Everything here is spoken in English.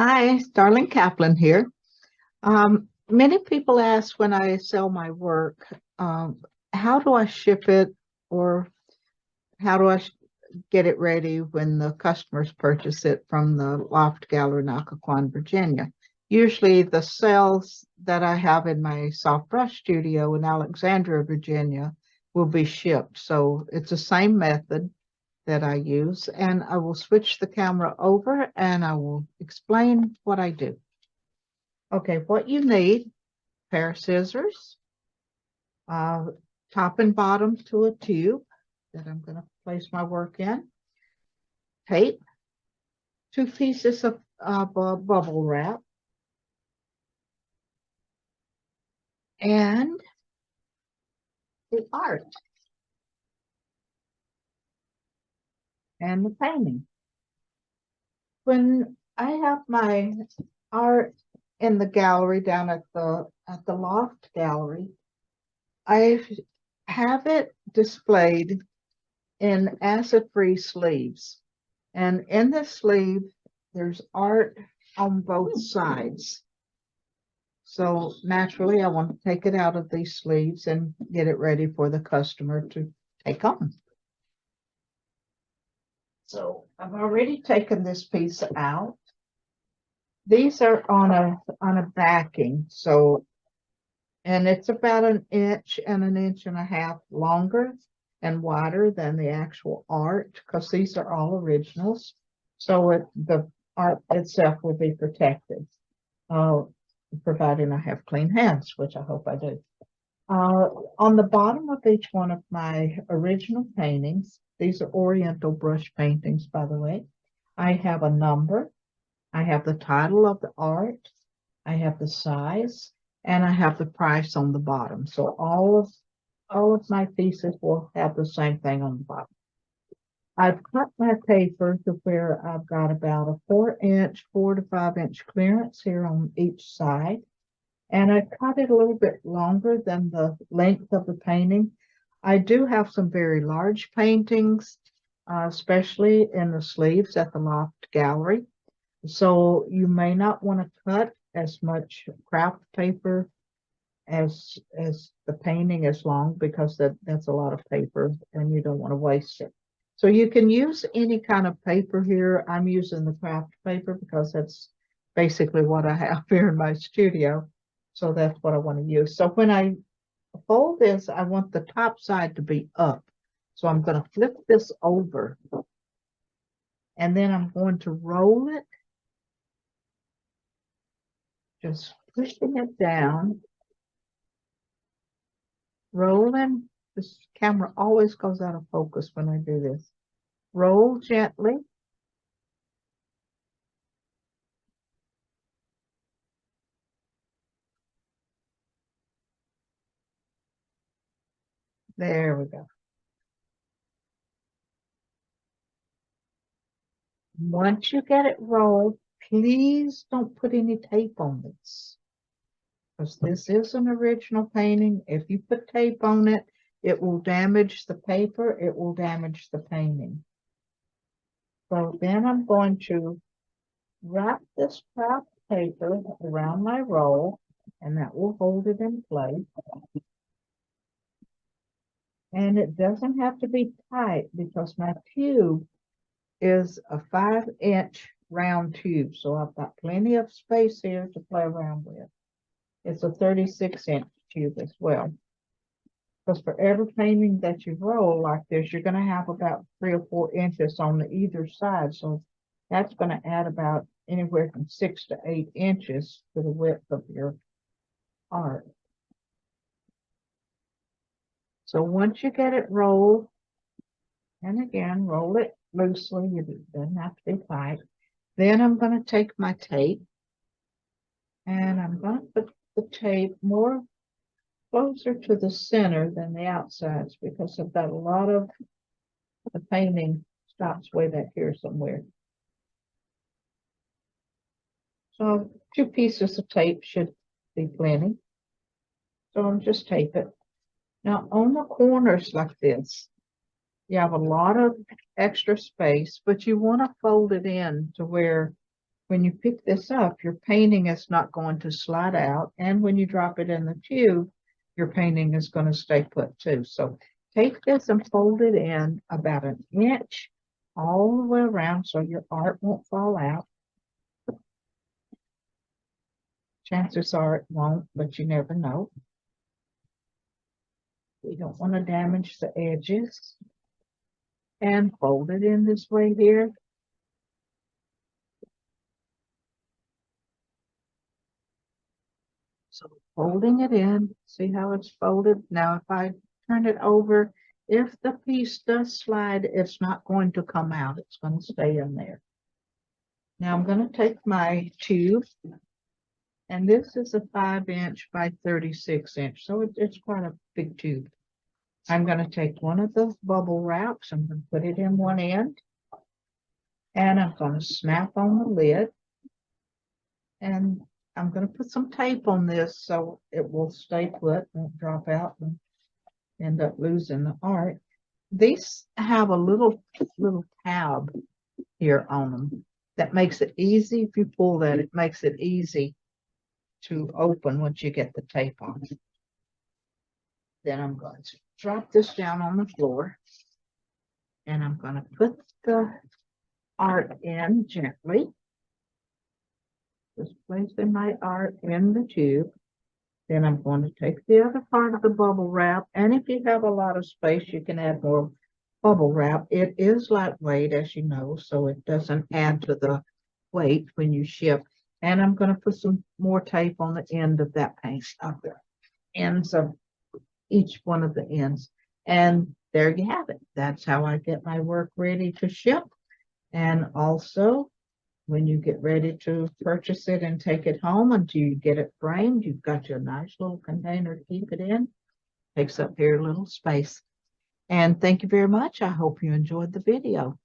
Hi, Darling Kaplan here. Many people ask when I sell my work, how do I ship it or how do get it ready when the customers purchase it from the Loft Gallery in Occoquan, Virginia? Usually the sales that I have in my soft brush studio in Alexandria, Virginia will be shipped. So it's the same method that I use, and I will switch the camera over and I will explain what I do. Okay, what you need, pair of scissors, uh, top and bottom to a tube that I'm going to place my work in, tape, two pieces of bubble wrap, and the art and the painting. When I have my art in the gallery down at the Loft Gallery, I have it displayed in acid-free sleeves. And in the sleeve, there's art on both sides. So naturally, I want to take it out of these sleeves and get it ready for the customer to take home. So I've already taken this piece out. These are on a backing, so and it's about an inch and a half longer and wider than the actual art because these are all originals. So the art itself will be protected, providing I have clean hands, which I hope I do. On the bottom of each one of my original paintings, these are Oriental brush paintings, by the way, I have a number, I have the title of the art, I have the size, and I have the price on the bottom. So all of my pieces will have the same thing on the bottom. I've cut my paper to where I've got about a 4 to 5 inch clearance here on each side. And I cut it a little bit longer than the length of the painting. I do have some very large paintings, especially in the sleeves at the Loft Gallery. So you may not want to cut as much craft paper as the painting is long because that's a lot of paper and you don't want to waste it. So you can use any kind of paper here. I'm using the craft paper because that's basically what I have here in my studio. So that's what I want to use. So when I fold this, I want the top side to be up. So I'm going to flip this over and then I'm going to roll it, just pushing it down, rolling. This camera always goes out of focus when I do this. Roll gently. There we go. Once you get it rolled, please don't put any tape on this, because this is an original painting. If you put tape on it, it will damage the paper, it will damage the painting. So then I'm going to wrap this craft paper around my roll, and that will hold it in place. And it doesn't have to be tight because my tube is a 5-inch round tube. So I've got plenty of space here to play around with. It's a 36-inch tube as well. Because for every painting that you roll like this, you're going to have about 3 or 4 inches on either side. So that's going to add about anywhere from 6 to 8 inches to the width of your art. So once you get it rolled, and again, roll it loosely, it doesn't have to be tight. Then I'm going to take my tape and I'm going to put the tape more closer to the center than the outsides because I've got a lot of the painting stops way back here somewhere. So 2 pieces of tape should be plenty. So I'll just tape it. Now on the corners like this, you have a lot of extra space, but you want to fold it in to where when you pick this up, your painting is not going to slide out. And when you drop it in the tube, your painting is going to stay put too. So take this and fold it in about an inch all the way around so your art won't fall out. Chances are it won't, but you never know. We don't want to damage the edges. And fold it in this way here. So folding it in, see how it's folded? Now if I turn it over, if the piece does slide, it's not going to come out. It's going to stay in there. Now I'm going to take my tube, and this is a 5" by 36". So it's quite a big tube. I'm going to take one of the bubble wraps. I'm going to put it in one end, and I'm going to snap on the lid, and I'm going to put some tape on this so it will stay put, won't drop out and end up losing the art. These have a little tab here on them that makes it easy. If you pull that, it makes it easy to open once you get the tape on. Then I'm going to drop this down on the floor, and I'm going to put the art in gently. Just placing my art in the tube. Then I'm going to take the other part of the bubble wrap, and if you have a lot of space, you can add more bubble wrap. It is lightweight, as you know, so it doesn't add to the weight when you ship. And I'm going to put some more tape on the end of that paint, up there, ends of each one of the ends. And there you have it. That's how I get my work ready to ship. And also, when you get ready to purchase it and take it home until you get it framed, you've got your nice little container to keep it in. Takes up very little space. And thank you very much. I hope you enjoyed the video.